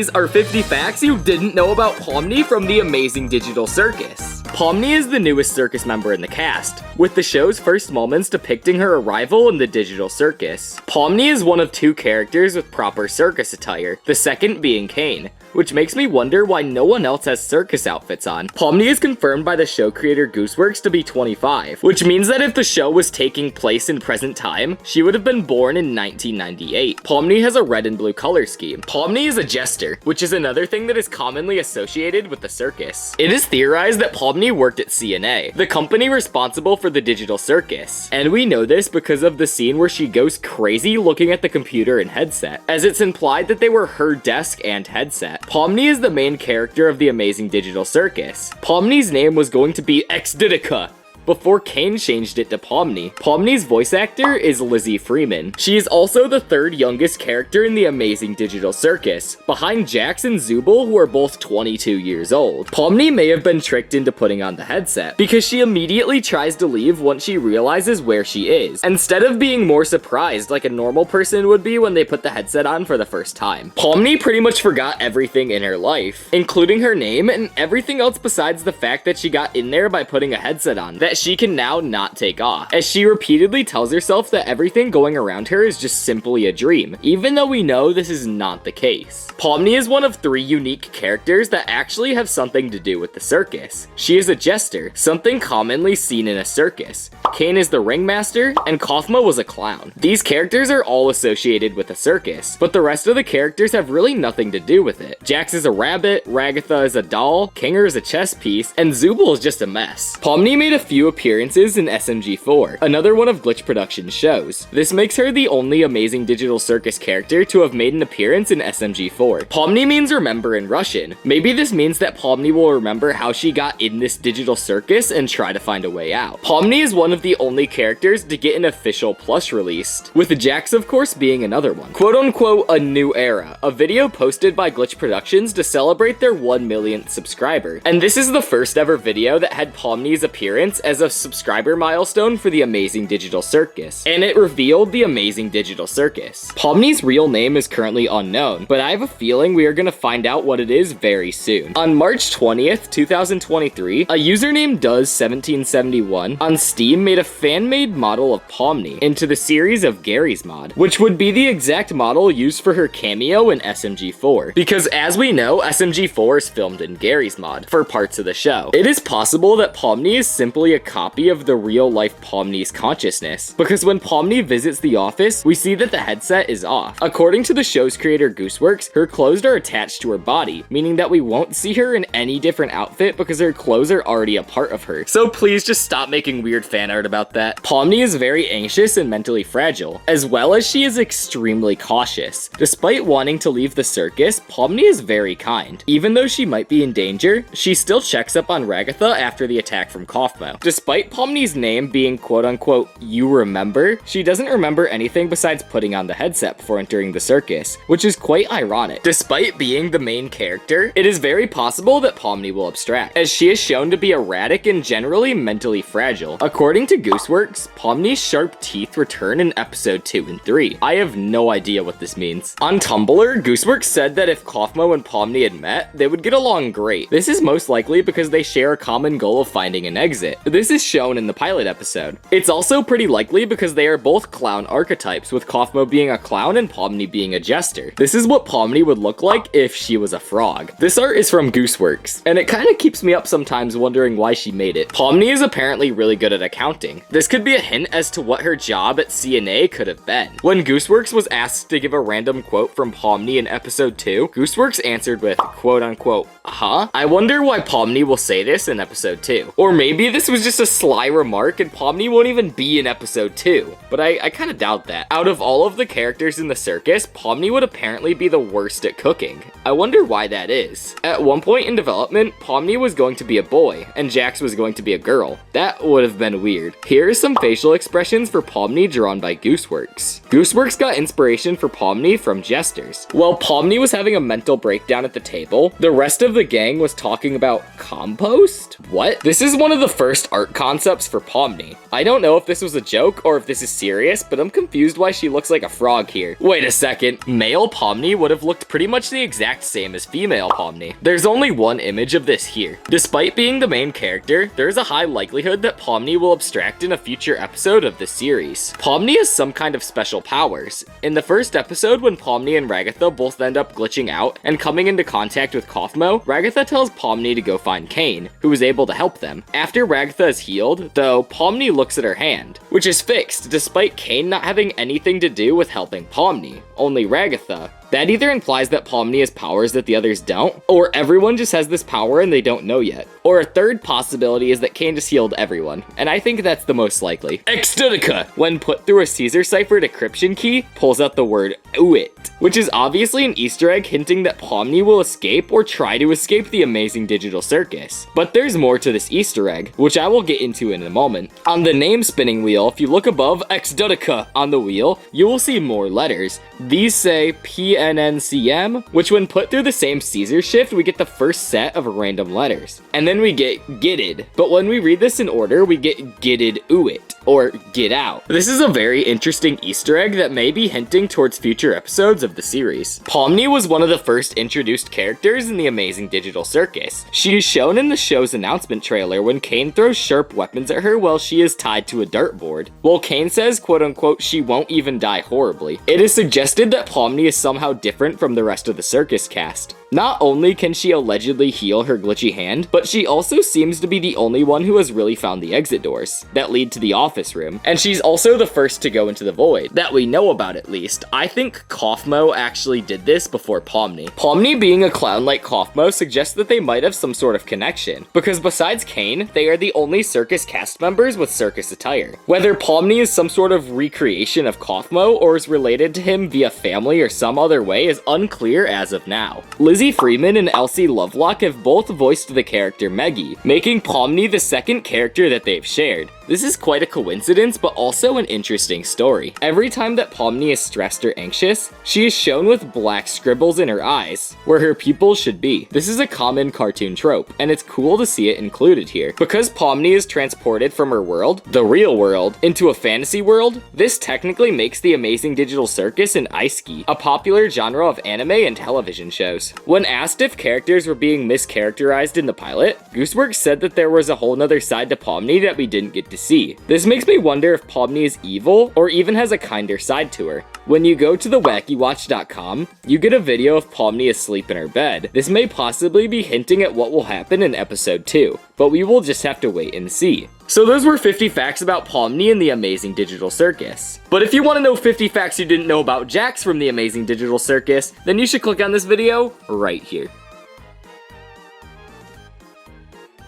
these are 50 facts you didn't know about Pomni from the Amazing Digital Circus. Pomni is the newest circus member in the cast, with the show's first moments depicting her arrival in the digital circus. Pomni is one of 2 characters with proper circus attire, the second being Kane, which makes me wonder why no one else has circus outfits on. Pomni is confirmed by the show creator Gooseworks to be 25, which means that if the show was taking place in present time, she would have been born in 1998. Pomni has a red and blue color scheme. Pomni is a jester, which is another thing that is commonly associated with the circus. It is theorized that Pomni worked at CNA, the company responsible for the digital circus, and we know this because of the scene where she goes crazy looking at the computer and headset, as it's implied that they were her desk and headset. Pomni is the main character of the Amazing Digital Circus. Pomni's name was going to be X-Didica before Kane changed it to Pomni. Pomni's voice actor is Lizzie Freeman. She is also the 3rd youngest character in the Amazing Digital Circus, behind Jax and Zubul, who are both 22 years old. Pomni may have been tricked into putting on the headset, because she immediately tries to leave once she realizes where she is, instead of being more surprised like a normal person would be when they put the headset on for the first time. Pomni pretty much forgot everything in her life, including her name and everything else besides the fact that she got in there by putting a headset on that she can now not take off, as she repeatedly tells herself that everything going around her is just simply a dream, even though we know this is not the case. Pomni is one of 3 unique characters that actually have something to do with the circus. She is a jester, something commonly seen in a circus. Kane is the ringmaster, and Kaufma was a clown. These characters are all associated with a circus, but the rest of the characters have really nothing to do with it. Jax is a rabbit, Ragatha is a doll, Kinger is a chess piece, and Zubul is just a mess. Pomni made a few appearances in SMG4, another one of Glitch Productions' shows. This makes her the only Amazing Digital Circus character to have made an appearance in SMG4. Pomni means remember in Russian. Maybe this means that Pomni will remember how she got in this digital circus and try to find a way out. Pomni is one of the only characters to get an official plush released, with Jax of course being another one. Quote unquote a new era, a video posted by Glitch Productions to celebrate their 1 millionth subscriber. And this is the first ever video that had Pomni's appearance as a subscriber milestone for the Amazing Digital Circus, and it revealed the Amazing Digital Circus. Pomni's real name is currently unknown, but I have a feeling we are gonna find out what it is very soon. On March 20th, 2023, a user named Does1771 on Steam made a fan-made model of Pomni into the series of Gary's mod, which would be the exact model used for her cameo in SMG4, because as we know, SMG4 is filmed in Gary's mod for parts of the show. It is possible that Pomni is simply a copy of the real-life Pomni's consciousness, because when Pomni visits the office, we see that the headset is off. According to the show's creator Gooseworks, her clothes are attached to her body, meaning that we won't see her in any different outfit because her clothes are already a part of her. So please just stop making weird fan art about that. Pomni is very anxious and mentally fragile, as well as she is extremely cautious. Despite wanting to leave the circus, Pomni is very kind. Even though she might be in danger, she still checks up on Ragatha after the attack from Kaufma. Despite Pomni's name being quote-unquote you remember, she doesn't remember anything besides putting on the headset before entering the circus, which is quite ironic. Despite being the main character, it is very possible that Pomni will abstract, as she is shown to be erratic and generally mentally fragile. According to Gooseworks, Pomni's sharp teeth return in episode 2 and 3. I have no idea what this means. On Tumblr, Gooseworks said that if Kaufma and Pomni had met, they would get along great. This is most likely because they share a common goal of finding an exit. This is shown in the pilot episode. It's also pretty likely because they are both clown archetypes, with Kaufma being a clown and Pomni being a jester. This is what Pomni would look like if she was a frog. This art is from Gooseworks, and it kinda keeps me up sometimes wondering why she made it. Pomni is apparently really good at accounting. This could be a hint as to what her job at CNA could have been. When Gooseworks was asked to give a random quote from Pomni in episode 2, Gooseworks answered with quote unquote, huh? I wonder why Pomni will say this in episode 2. Or maybe this was just a sly remark and Pomni won't even be in episode 2, but I kinda doubt that. Out of all of the characters in the circus, Pomni would apparently be the worst at cooking. I wonder why that is. At one point in development, Pomni was going to be a boy, and Jax was going to be a girl. That would have been weird. Here are some facial expressions for Pomni drawn by Gooseworks. Gooseworks got inspiration for Pomni from jesters. While Pomni was having a mental breakdown at the table, the rest of the gang was talking about compost? What? This is one of the first art concepts for Pomni. I don't know if this was a joke or if this is serious, but I'm confused why she looks like a frog here. Wait a second, male Pomni would have looked pretty much the exact same as female Pomni. There's only one image of this here. Despite being the main character, there's a high likelihood that Pomni will abstract in a future episode of the series. Pomni has some kind of special powers. In the first episode, when Pomni and Ragatha both end up glitching out and coming into contact with Kaufmo, Ragatha tells Pomni to go find Kane, who is able to help them. After Ragatha is healed, though, Pomni looks at her hand, which is fixed despite Kane not having anything to do with helping Pomni, only Ragatha. That either implies that Pomni has powers that the others don't, or everyone just has this power and they don't know yet. Or a third possibility is that Kane just healed everyone, and I think that's the most likely. Extudica, when put through a Caesar cipher decryption key, pulls out the word "Uit," which is obviously an Easter egg hinting that Pomni will escape or try to escape the amazing digital circus. But there's more to this Easter egg, which I will get into in a moment. On the name spinning wheel, if you look above Extudica on the wheel, you will see more letters. These say PNNCM, which when put through the same Caesar shift, we get the first set of random letters. And then we get gitted, but when we read this in order, we get gitted Uit, or get out. This is a very interesting Easter egg that may be hinting towards future episodes of the series. Pomni was one of the first introduced characters in the Amazing Digital Circus. She is shown in the show's announcement trailer when Kane throws sharp weapons at her while she is tied to a dartboard. While Kane says, quote unquote, she won't even die horribly. It is suggested that Pomni is somehow different from the rest of the circus cast. Not only can she allegedly heal her glitchy hand, but she also seems to be the only one who has really found the exit doors that lead to the office room. And she's also the first to go into the void, that we know about at least. I think Kaufmo actually did this before Pomni. Pomni being a clown like Kaufmo suggests that they might have some sort of connection, because besides Kane, they are the only circus cast members with circus attire. Whether Pomni is some sort of recreation of Kaufmo or is related to him via family or some other way is unclear as of now. Lizzie Freeman and Elsie Lovelock have both voiced the character Meggie, making Pomni the second character that they've shared. This is quite a coincidence, but also an interesting story. Every time that Pomni is stressed or anxious, she is shown with black scribbles in her eyes, where her pupils should be. This is a common cartoon trope, and it's cool to see it included here. Because Pomni is transported from her world, the real world, into a fantasy world, this technically makes the Amazing Digital Circus an isekai, a popular genre of anime and television shows. When asked if characters were being mischaracterized in the pilot, Gooseworks said that there was a whole nother side to Pomni that we didn't get to see. This makes me wonder if Pomni is evil or even has a kinder side to her. When you go to thewackywatch.com, you get a video of Pomni asleep in her bed. This may possibly be hinting at what will happen in episode 2, but we will just have to wait and see. So those were 50 facts about Pomni and the Amazing Digital Circus. But if you want to know 50 facts you didn't know about Jax from the Amazing Digital Circus, then you should click on this video right here.